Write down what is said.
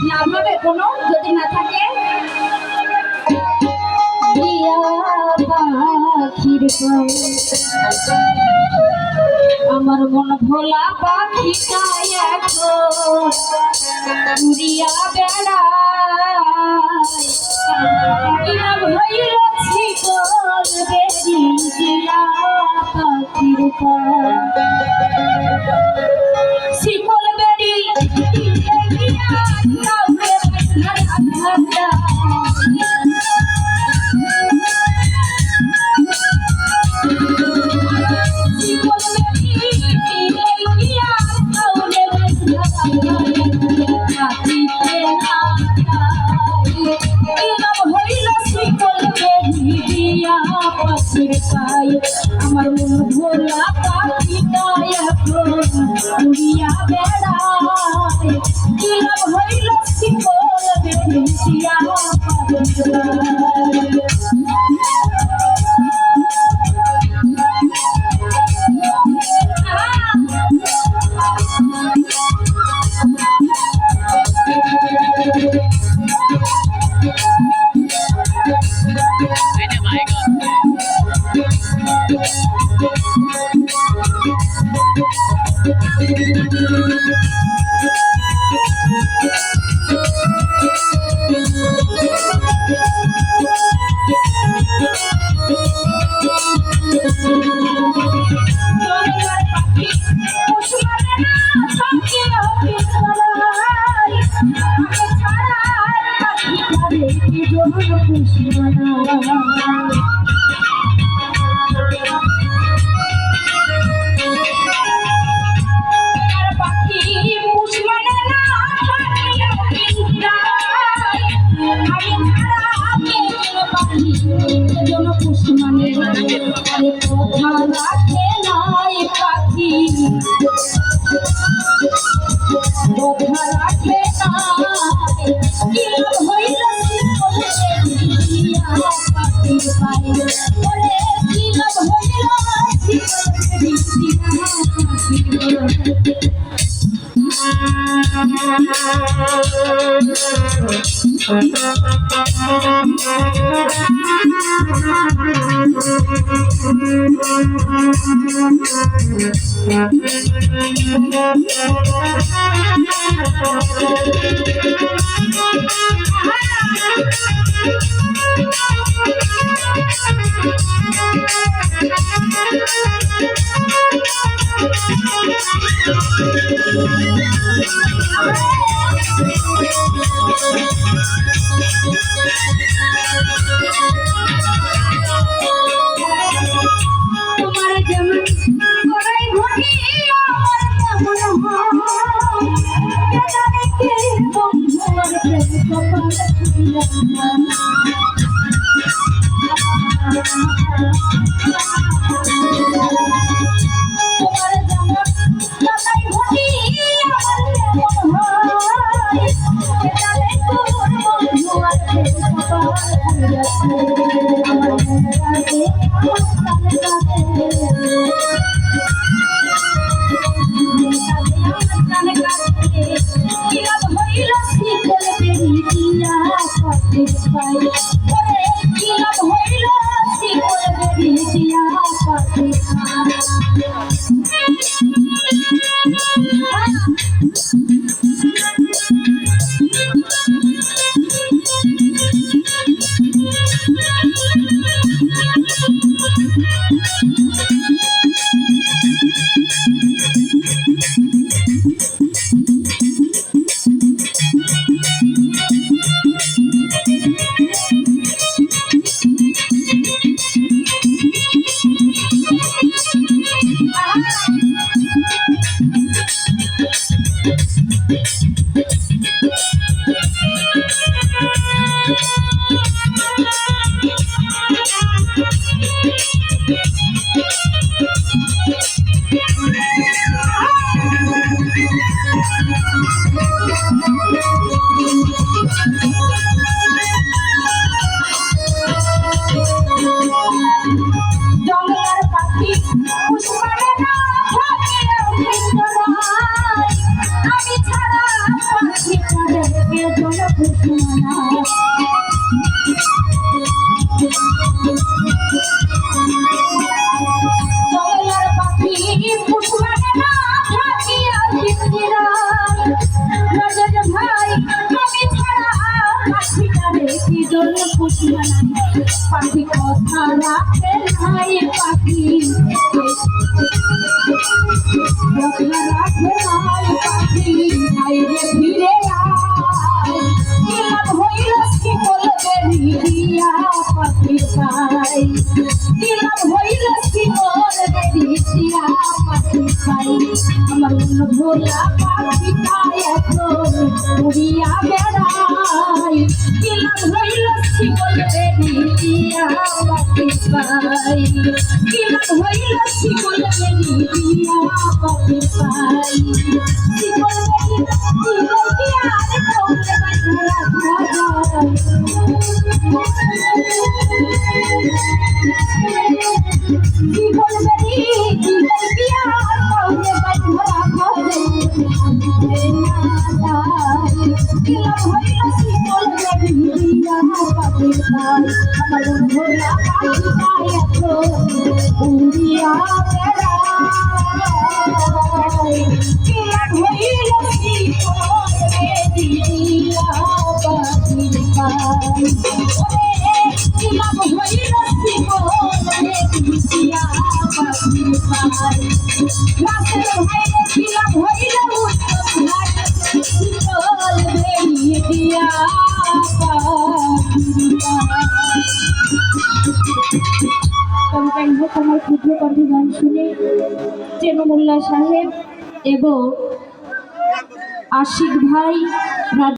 লাভ হবে কোনো যদি না থাকে? আমার মন ভোলা পাখিটা এখন উড়িয়া বেড়ায় ভৈরছি গোল বেরি দিয়া পাখির শিকল বেরি আমার মন ভোলা পাখিটা এখন উড়িয়া বেড়ায় কি লাভ হইল শিকল বেরিয়া আমি ছাড়া পাখি তাদেরকে জন খুশমানা দয়ার পাখি খুশমানা না থাকিয়া পিঞ্জিরায় রাজার ভাই আমি ছাড়া পাখি তাদেরকে জন খুশমানা পাখি কথা রাখে নাই পাখি কথা রাখে নাই পাখি নাই রে ফিরে আয় কিলাম হইল শিকল বেরি দিয়া পাখি খাই কিলাম হইল শিকল বেরি দিয়া পাখি খাই আমার মন ভোলা পাখি খাই এখন উড়িয়া বেড়াই কিলাম হইল শিকল বেরি দিয়া পাখি খাই কিলাম হইল শিকল বেরি দিয়া পাখি খাই শিকল বেরি দিয়া আর কৌলে বাঁধা রাখা যায় জীবন বেরি দিয়া আর কৌলে বাঁধা রাখা যায় কিলাম হইল শিকল বেরি দিয়া পাখি খাই আমার মন ভোলা পাখি খাই এখন উড়িয়া বেড়াই কিলাম হইল শিকল বেরি দিয়া পাখি খাই ওরে কিলাম হইল শিকল বেরি দিয়া পাখি খাই রাসেল ভাই কিলাম হইল ভাই শিকল বেরি দিয়া পাখি খাই আমার ক্ষুদ্র কণ্ঠে গান শুনে চেনো মোল্লা সাহেব এবং আশিক ভাই